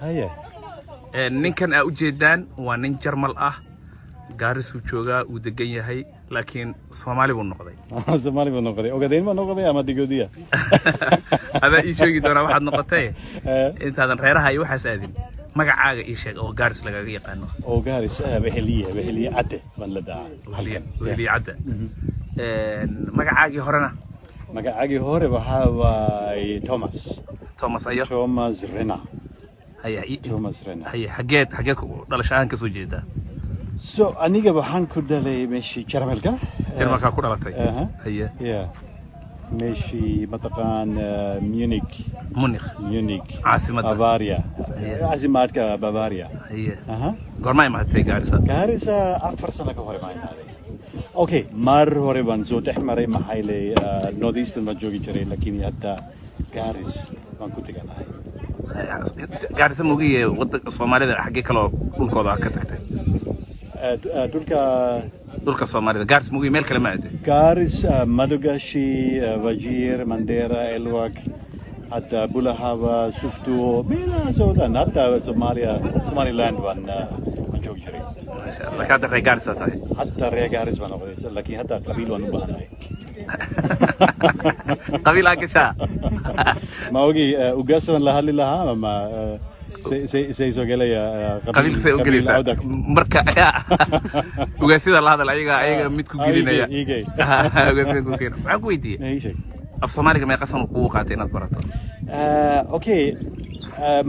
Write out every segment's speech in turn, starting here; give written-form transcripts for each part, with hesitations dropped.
هيا ninkan aa u jeedaan waa nin jarmal ah gaaris uu joogaa uu degan yahay laakiin Soomaali buu noqday Soomaali buu noqday ogaadeen ma noqday ama digoodiya ada ii sheegi doona waxaad noqotay intaadan reeraha iyo waxaas aadin magacaaga ii sheeg oo gaaris lagaga yaqaano oo gaaris weheliye cadde baan la daa weheliye cadde magacaagii horena magacaagii hore waa Thomas ayo Thomas Rena هيا توماس رينا هيا حاجات دلشان كسو جيدا سو انيغا waxaan ku dhalay meeshii jarmalka ku dhalatay هيا يا meeshii mataqaan Munich عاصمة بافاريا عاصمة بافاريا هيا gormay ma hatay Garissa 4 sano ka hor ma imaaday okay mar hore baan soo taxmaray maxaylay northeastern ma joogi jiray laakiin hadda Garissa baan ku taganahay Garissa moogiye waddanka Soomaalida xagee kale dhulkooda ka tagtay dhulka Soomaalida Garissa moogiye meel kale ma aad Garissa Madagashi Wajir Mandera Elwak hatta Bulahaba Suftu meela Sudan hatta Somaliland baan joogi jiray ma sha Allah ka dhaqay Garissa tahay hatta reer Garissa baan noqday laakiin hatta qabiil waan u baahanahay قبيل عكشة ما وجي وجاسم الله لله ما سي سوغلا يا قبيل سي وجليسا مركا وجاسم الله هذا العيقة متكو جرينا يا وجاسم كوكين عقويتي أي شيء أفصومالك ما يقصن قوقاتين أكبرتون أوكي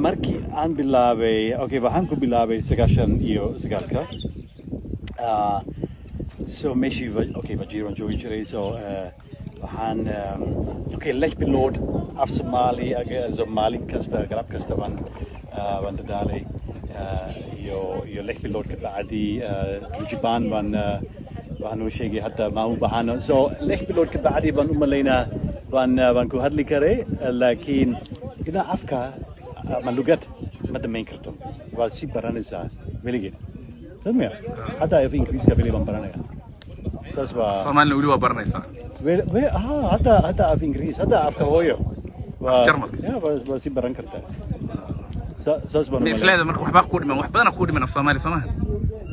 مركي عن بالله أوكي بحنكو بالله سكاشن سكالكا so meshi okay Wajir waan joogi jiray so waxaan okay lech belood af Somali Somali kasta galab kasta waan dadaalay iyo lech belood ka bacdi Jibaan waan u sheegay hatta ma u bahano so lech belood ka bacdi baan u malaynaa waan ku hadli karay laakiin ina afka ma lugad ma damayn karto waa si baranaysaa weligeed سمع حتى في إنجليزي كبيرة بمبرنايا تسمع صومالي ولي وبرنايسا حتى في إنجليزي حتى أفكاويو جرمك يا بس برن كرتا ساسبا مثل هذا مركو حبا كود من وحبا أنا كود من الصومالي صومال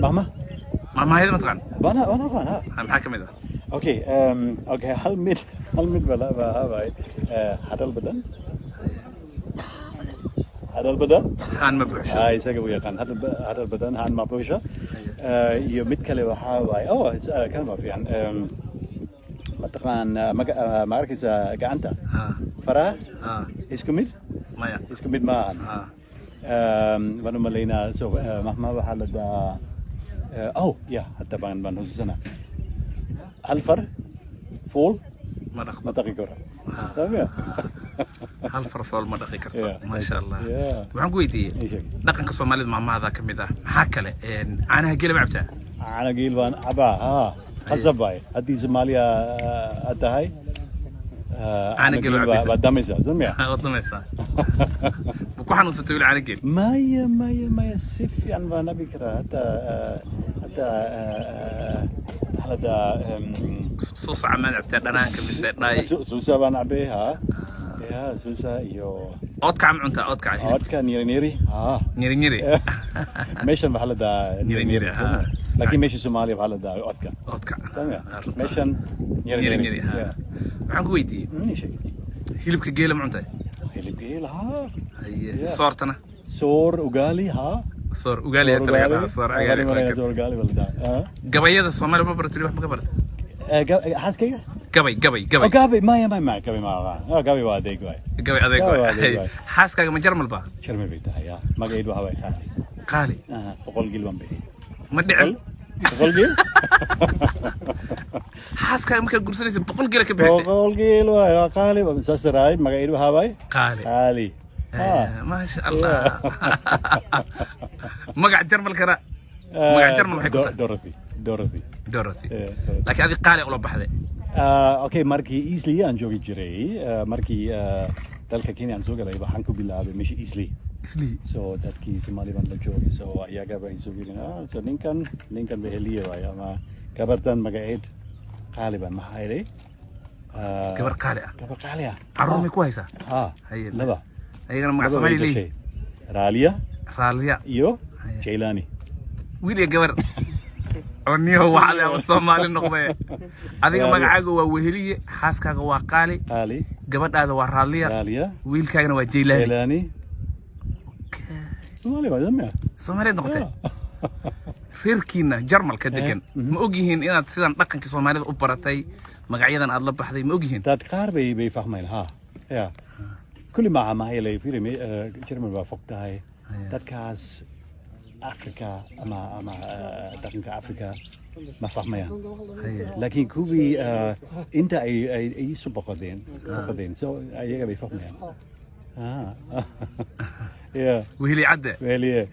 ما هذا ما تغان أنا غان هم حاكم إذا أوكي هل ميت بلا هاي هذا البدن هذا البدن هان مبوشة هاي ساقبوا يقان هذا البدن هان مبوشة يوميت كله وحاواي كان ما في عن متقان ماركز قانتا فرا إسكوميت إسكوميت ما بنو ملينا سو مهما بحال دا يا حتى بان هوسنا الفر فول ما تقيكورا تمام هل فرفول ما دقيق ما شاء الله waxaan ku weydiiyay dhaqanka Soomaalida maamada kamid ah maxaa kale caanaha geel ma cabtaa caanaha geel waan cabaa qasabay hadii Soomaaliya tahay caanaha geel waa dameysa wadameysa ku xanuunsatay wili caanaha geel maya si fiican baan nabi karaa hatta halada soo sacaman cabtaa dhanaanka mise dhaay soo baan cabeeha يا سوسا يو أوتك عم عنتا أوتك نيري نيري ميشن بحال دا نيري لكن ميشن سومالي بحال دا أوتك سامع ميشن نيري عن كويتي هيلبك جيل مع عنتا هيلب جيل صورتنا صور وقالي صور وقالي صور وقالي ولا قبيلة الصومالي ما برتلي واحد ما قبلت حاس كيا قبي ما قبي واديك واي حاس كذا من جرمل با جرمل بيتا يا ما قيد وهاي قالي بقول جيل بامبي ما دعل بقول جيل حاس كذا ممكن قرصني بقول جيل كبير بقول جيل واي قالي بسسراي ما قيد وهاي قالي ما شاء الله ما قاعد جرمل كذا ما قاعد جرمل حكوا دورثي لكن هذه قالي أولا بحذي أوكي ماركي إيسلي أنا جوجي جري ماركي dalka Kenya aan soo galay waxaan ku bilaabay meesha Isli so dadkii Soomaali baan la joogay so ayaga baan soo gelin so ninkan beheliye waay ama gabartan magaceed qaaliban maxay leey gabar qaali ah arumi ku haysa laba ayagana magac Soomaali leey راليا يو جيلاني ويلي قبر ونيو واحد يا صومالي النقطة هذيك مقعقة ووهلية حاسكا وقالي قالي قبر هذا راليا ويل كاين وجيلاني صومالي بعد ما صومالي النقطة فيركينا جرمال كدقن ما أوجيهن إن تسيدان لكن كصومالي أوبرتاي مقعيدا أطلب بحذي ما أوجيهن تذكر بيفهمين ها يا كل ما هي اللي فيرمي جرمال بفقدها تذكر أفريقيا أما تذكر أفريقيا ما فهمين لكن كوبي أنت أي سبقدين سو أيها بيفهمين يا وهلي عدى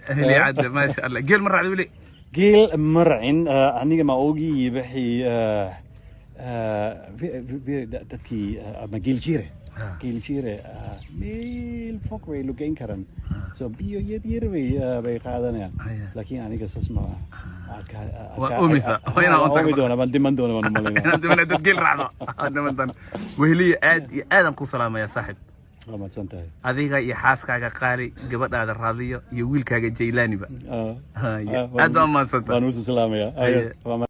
هلي عدى ما شاء الله قيل مرة عدولي قيل مرعين أني ما أوجي بحي في تكي ما قيل جيرة ميل فوق ويلوكين كرن سو بيو يدير بيقادنا لكن أنا قصص ما وأميسا وين أنا من دون أنت من تقيل رعدة أنا من وهلي آدم كل سلامة يا صاحب adiga iyo xaaskaaga qaali gabadhaada raadiyo iyo wiilkaaga jeylaaniba aad ma maasanta waan u salaamayaa